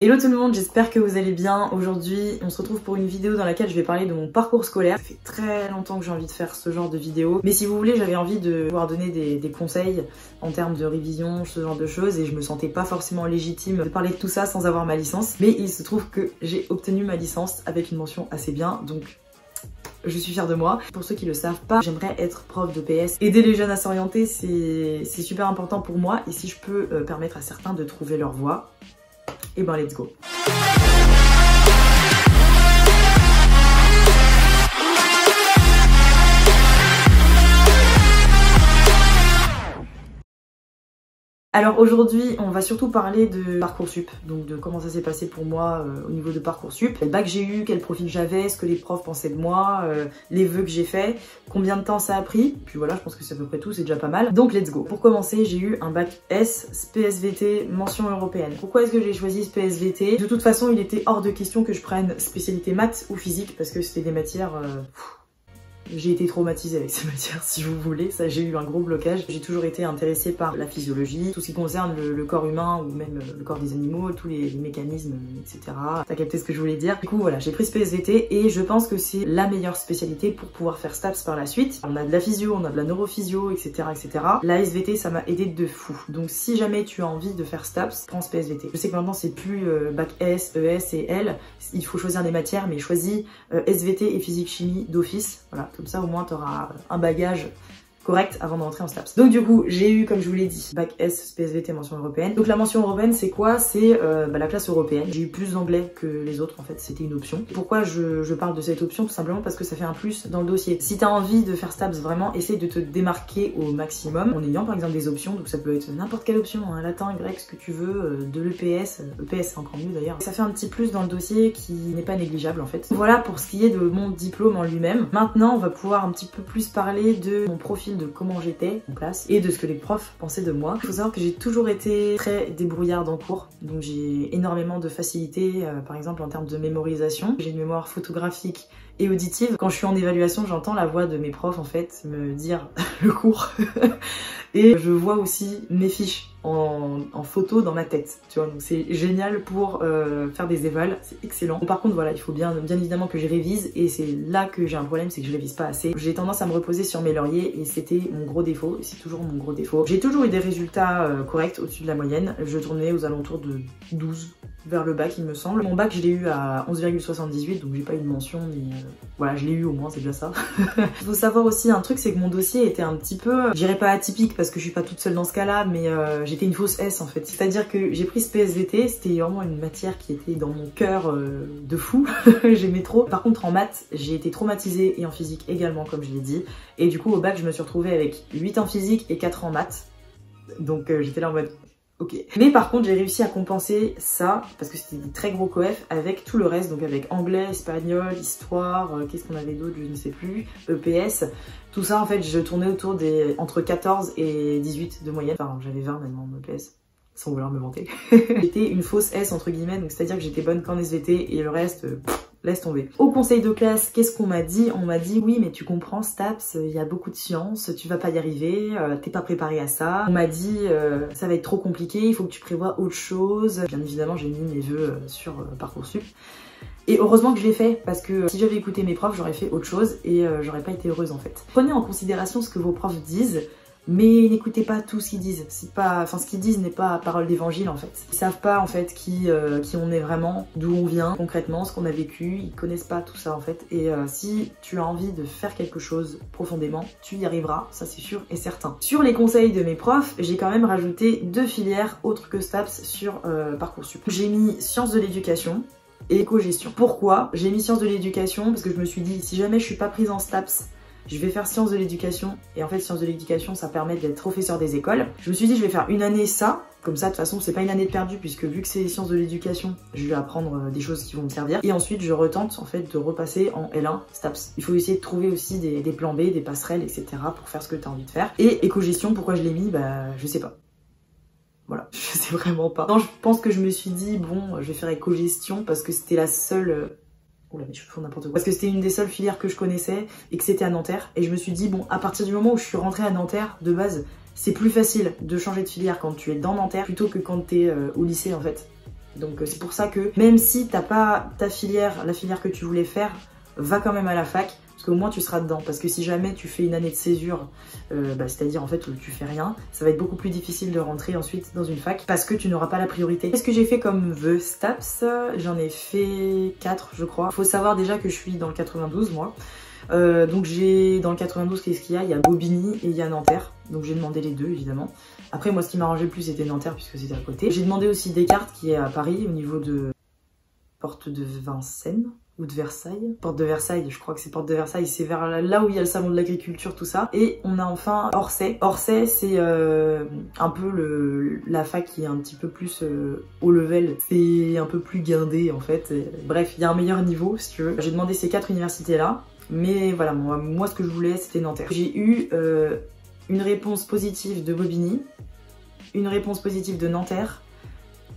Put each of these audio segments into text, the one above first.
Hello tout le monde, j'espère que vous allez bien. Aujourd'hui, on se retrouve pour une vidéo dans laquelle je vais parler de mon parcours scolaire. Ça fait très longtemps que j'ai envie de faire ce genre de vidéo. Mais si vous voulez, j'avais envie de pouvoir donner des conseils en termes de révision, ce genre de choses. Et je me sentais pas forcément légitime de parler de tout ça sans avoir ma licence. Mais il se trouve que j'ai obtenu ma licence avec une mention assez bien. Donc je suis fière de moi. Pour ceux qui le savent pas, j'aimerais être prof de PS. Aider les jeunes à s'orienter, c'est super important pour moi. Et si je peux permettre à certains de trouver leur voie, et ben let's go. Alors aujourd'hui, on va surtout parler de Parcoursup, donc de comment ça s'est passé pour moi au niveau de Parcoursup. Quel bac j'ai eu, quel profil j'avais, ce que les profs pensaient de moi, les vœux que j'ai faits, combien de temps ça a pris. Puis voilà, je pense que c'est à peu près tout, c'est déjà pas mal. Donc let's go. Pour commencer, j'ai eu un bac S, SPSVT, mention européenne. Pourquoi est-ce que j'ai choisi SPSVT? De toute façon, il était hors de question que je prenne spécialité maths ou physique, parce que c'était des matières... J'ai été traumatisée avec ces matières, si vous voulez. Ça, j'ai eu un gros blocage. J'ai toujours été intéressée par la physiologie, tout ce qui concerne le corps humain ou même le corps des animaux, tous les mécanismes, etc. T'as capté ce que je voulais dire. Du coup, voilà, j'ai pris SPSVT et je pense que c'est la meilleure spécialité pour pouvoir faire STAPS par la suite. On a de la physio, on a de la neurophysio, etc., etc. La SVT, ça m'a aidé de fou. Donc, si jamais tu as envie de faire STAPS, prends SPSVT. Je sais que maintenant, c'est plus bac S, ES et L. Il faut choisir des matières, mais choisis SVT et physique-chimie d'office. Voilà. Comme ça, au moins, tu auras un bagage correct avant d'entrer en STAPS. Donc du coup, j'ai eu, comme je vous l'ai dit, bac S, SPSVT, mention européenne. Donc la mention européenne, c'est quoi? C'est la classe européenne. J'ai eu plus d'anglais que les autres, en fait, c'était une option. Pourquoi je parle de cette option? Tout simplement parce que ça fait un plus dans le dossier. Si tu as envie de faire STAPS, vraiment, essaye de te démarquer au maximum en ayant par exemple des options. Donc ça peut être n'importe quelle option, hein, latin, grec, ce que tu veux, de l'EPS. EPS, c'est encore mieux d'ailleurs. Ça fait un petit plus dans le dossier qui n'est pas négligeable, en fait. Voilà pour ce qui est de mon diplôme en lui-même. Maintenant, on va pouvoir un petit peu plus parler de mon profil, de comment j'étais en classe et de ce que les profs pensaient de moi. Il faut savoir que j'ai toujours été très débrouillarde en cours, donc j'ai énormément de facilité, par exemple en termes de mémorisation. J'ai une mémoire photographique et auditive. Quand je suis en évaluation, j'entends la voix de mes profs en fait me dire le cours et je vois aussi mes fiches en photo dans ma tête, tu vois, donc c'est génial pour faire des évals, c'est excellent. Bon, par contre voilà, il faut bien évidemment que je révise et c'est là que j'ai un problème, c'est que je révise pas assez. J'ai tendance à me reposer sur mes lauriers et c'était mon gros défaut, et c'est toujours mon gros défaut. J'ai toujours eu des résultats corrects au-dessus de la moyenne, je tournais aux alentours de 12 vers le bac il me semble. Mon bac je l'ai eu à 11,78, donc j'ai pas eu de mention, mais voilà, je l'ai eu au moins, c'est déjà ça. Il faut savoir aussi un truc, c'est que mon dossier était un petit peu, je dirais pas atypique parce que je suis pas toute seule dans ce cas-là, mais j'étais une fausse S en fait. C'est-à-dire que j'ai pris ce PSVT, c'était vraiment une matière qui était dans mon cœur de fou, j'aimais trop. Par contre en maths, j'ai été traumatisée et en physique également comme je l'ai dit. Et du coup au bac je me suis retrouvée avec 8 en physique et 4 en maths. Donc j'étais là en mode... ok. Mais par contre j'ai réussi à compenser ça, parce que c'était des très gros coefs, avec tout le reste, donc avec anglais, espagnol, histoire, qu'est-ce qu'on avait d'autre, je ne sais plus, EPS, tout ça en fait je tournais autour des entre 14 et 18 de moyenne, enfin j'avais 20 maintenant en EPS, sans vouloir me vanter. J'étais une fausse S entre guillemets, donc c'est à dire que j'étais bonne qu'en SVT et le reste... laisse tomber. Au conseil de classe, qu'est-ce qu'on m'a dit? On m'a dit oui mais tu comprends STAPS, il y a beaucoup de sciences, tu vas pas y arriver, t'es pas préparé à ça. On m'a dit ça va être trop compliqué, il faut que tu prévois autre chose. Bien évidemment j'ai mis mes vœux sur Parcoursup. Et heureusement que je l'ai fait, parce que si j'avais écouté mes profs, j'aurais fait autre chose et j'aurais pas été heureuse en fait. Prenez en considération ce que vos profs disent, mais n'écoutez pas tout ce qu'ils disent. C'est pas, enfin ce qu'ils disent n'est pas parole d'évangile en fait. Ils savent pas en fait qui on est vraiment, d'où on vient concrètement, ce qu'on a vécu. Ils connaissent pas tout ça en fait. Et si tu as envie de faire quelque chose profondément, tu y arriveras, ça c'est sûr et certain. Sur les conseils de mes profs, j'ai quand même rajouté 2 filières autres que STAPS sur Parcoursup. J'ai mis sciences de l'éducation et éco-gestion. Pourquoi? J'ai mis sciences de l'éducation parce que je me suis dit si jamais je suis pas prise en STAPS, je vais faire sciences de l'éducation, et en fait sciences de l'éducation ça permet d'être professeur des écoles. Je me suis dit je vais faire une année ça, comme ça de toute façon c'est pas une année de perdu puisque vu que c'est sciences de l'éducation, je vais apprendre des choses qui vont me servir. Et ensuite je retente en fait de repasser en L1 STAPS. Il faut essayer de trouver aussi des plans B, des passerelles, etc. pour faire ce que tu as envie de faire. Et éco-gestion, pourquoi je l'ai mis? Bah je sais pas. Voilà, je sais vraiment pas. Non, je pense que je me suis dit bon je vais faire éco-gestion parce que c'était la seule... Oula mais je fais n'importe quoi. Parce que c'était une des seules filières que je connaissais et que c'était à Nanterre. Et je me suis dit bon à partir du moment où je suis rentrée à Nanterre de base, c'est plus facile de changer de filière quand tu es dans Nanterre plutôt que quand tu es au lycée en fait. Donc c'est pour ça que même si t'as pas ta filière, la filière que tu voulais faire, va quand même à la fac. Parce qu'au moins tu seras dedans. Parce que si jamais tu fais une année de césure, c'est-à-dire en fait où tu fais rien, ça va être beaucoup plus difficile de rentrer ensuite dans une fac parce que tu n'auras pas la priorité. Qu'est-ce que j'ai fait comme vœux STAPS? J'en ai fait 4 je crois. Faut savoir déjà que je suis dans le 92 moi. Donc j'ai dans le 92 qu'est-ce qu'il y a? Il y a Bobigny et il y a Nanterre. Donc j'ai demandé les deux évidemment. Après moi ce qui m'arrangeait le plus c'était Nanterre puisque c'était à côté. J'ai demandé aussi Descartes qui est à Paris au niveau de Porte de Vincennes. Ou de Versailles. Porte de Versailles, je crois que c'est Porte de Versailles, c'est vers là où il y a le salon de l'agriculture, tout ça. Et on a enfin Orsay. Orsay, c'est un peu la fac qui est un petit peu plus haut level. C'est un peu plus guindé en fait. Bref, il y a un meilleur niveau si tu veux. J'ai demandé ces 4 universités là. Mais voilà, moi ce que je voulais c'était Nanterre. J'ai eu une réponse positive de Bobigny, une réponse positive de Nanterre.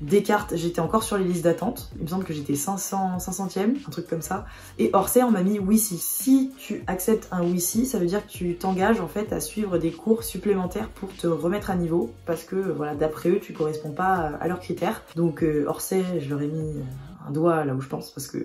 Descartes, j'étais encore sur les listes d'attente. Il me semble que j'étais 500e, un truc comme ça. Et Orsay, on m'a mis oui si. Si tu acceptes un oui si, ça veut dire que tu t'engages en fait à suivre des cours supplémentaires pour te remettre à niveau. Parce que voilà, d'après eux, tu corresponds pas à leurs critères. Donc Orsay, je leur ai mis un doigt là où je pense parce que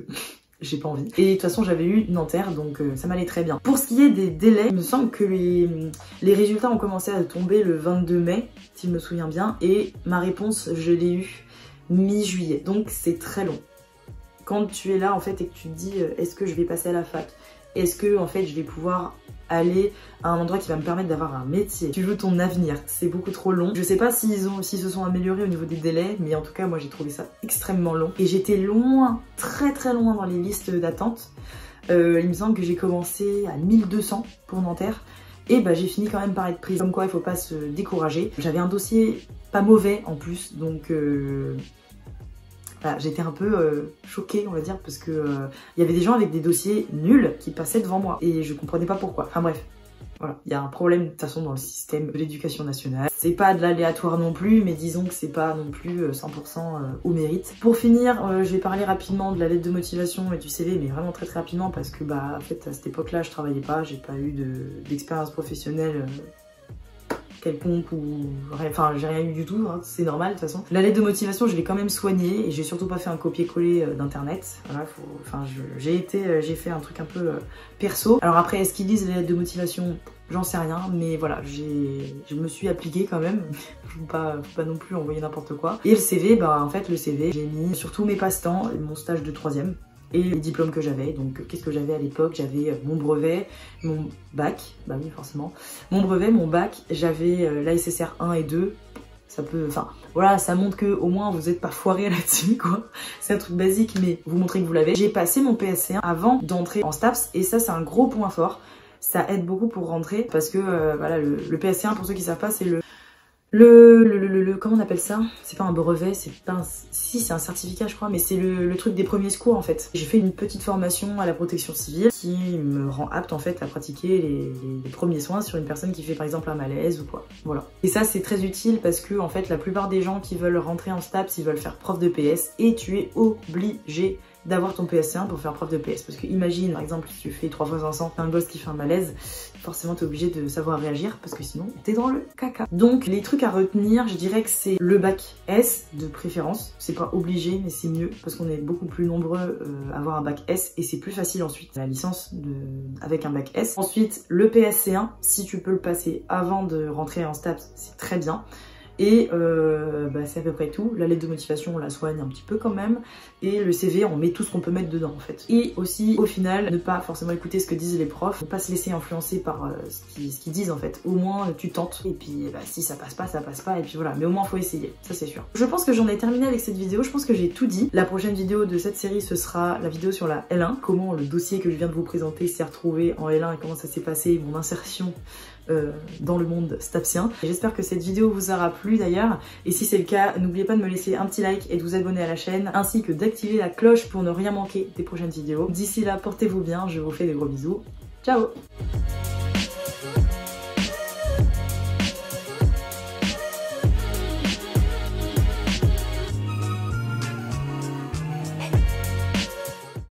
j'ai pas envie. Et de toute façon, j'avais eu Nanterre, donc ça m'allait très bien. Pour ce qui est des délais, il me semble que les résultats ont commencé à tomber le 22 mai, si je me souviens bien. Et ma réponse, je l'ai eue mi-juillet, donc c'est très long. Quand tu es là en fait et que tu te dis est-ce que je vais passer à la fac, est-ce que en fait je vais pouvoir aller à un endroit qui va me permettre d'avoir un métier, tu veux ton avenir, c'est beaucoup trop long. Je sais pas s'ils se sont améliorés au niveau des délais, mais en tout cas moi j'ai trouvé ça extrêmement long et j'étais loin, très très loin dans les listes d'attente. Il me semble que j'ai commencé à 1200 pour Nanterre. Et bah j'ai fini quand même par être prise. Comme quoi il faut pas se décourager. J'avais un dossier pas mauvais en plus, donc voilà, j'étais un peu choquée on va dire parce que il y avait des gens avec des dossiers nuls qui passaient devant moi et je comprenais pas pourquoi. Enfin bref, voilà, il y a un problème de toute façon dans le système de l'éducation nationale. C'est pas de l'aléatoire non plus, mais disons que c'est pas non plus 100% au mérite. Pour finir, je vais parler rapidement de la lettre de motivation et du CV, mais vraiment très rapidement parce que bah en fait à cette époque-là je travaillais pas, j'ai pas eu d'expérience professionnelle quelconque ou enfin j'ai rien eu du tout, hein, c'est normal de toute façon. La lettre de motivation je l'ai quand même soignée et j'ai surtout pas fait un copier-coller d'internet. Voilà, j'ai fait un truc un peu perso. Alors après est-ce qu'ils lisent les lettres de motivation? J'en sais rien, mais voilà, je me suis appliquée quand même. Faut pas non plus envoyer n'importe quoi. Et le CV, bah en fait le CV, j'ai mis surtout mes passe-temps et mon stage de 3e. Et les diplômes que j'avais. Donc qu'est-ce que j'avais à l'époque? J'avais mon brevet, mon bac, bah oui forcément, mon brevet, mon bac, j'avais l'ASSR 1 et 2. Ça peut, enfin voilà, ça montre que au moins vous êtes pas foiré là-dessus quoi. C'est un truc basique mais vous montrez que vous l'avez. J'ai passé mon PSC1 avant d'entrer en STAPS et ça c'est un gros point fort. Ça aide beaucoup pour rentrer parce que voilà, le PSC1 pour ceux qui savent pas c'est comment on appelle ça? C'est pas un brevet, c'est pas un... Si, c'est un certificat je crois, mais c'est le truc des premiers secours en fait. J'ai fait une petite formation à la protection civile qui me rend apte en fait à pratiquer les premiers soins sur une personne qui fait par exemple un malaise ou quoi. Voilà. Et ça c'est très utile parce que en fait la plupart des gens qui veulent rentrer en STAPS, ils veulent faire prof de PS et tu es obligé d'avoir ton PSC1 pour faire prof de PS. Parce que imagine, par exemple, si tu fais 3 x 500, t'as un gosse qui fait un malaise, forcément t'es obligé de savoir réagir parce que sinon t'es dans le caca. Donc les trucs à retenir, je dirais que c'est le bac S de préférence. C'est pas obligé mais c'est mieux parce qu'on est beaucoup plus nombreux à avoir un bac S et c'est plus facile ensuite la licence avec un bac S. Ensuite le PSC1, si tu peux le passer avant de rentrer en STAPS, c'est très bien. Et c'est à peu près tout. La lettre de motivation on la soigne un petit peu quand même. Et le CV on met tout ce qu'on peut mettre dedans en fait. Et aussi au final ne pas forcément écouter ce que disent les profs, ne pas se laisser influencer par ce qu'ils disent en fait. Au moins tu tentes et puis si ça passe pas et puis voilà. Mais au moins faut essayer, ça c'est sûr. Je pense que j'en ai terminé avec cette vidéo, je pense que j'ai tout dit. La prochaine vidéo de cette série ce sera la vidéo sur la L1. Comment le dossier que je viens de vous présenter s'est retrouvé en L1 et comment ça s'est passé, mon insertion dans le monde stapsien. J'espère que cette vidéo vous aura plu d'ailleurs et si c'est le cas n'oubliez pas de me laisser un petit like et de vous abonner à la chaîne ainsi que d'activer la cloche pour ne rien manquer des prochaines vidéos. D'ici là portez-vous bien, je vous fais des gros bisous, ciao.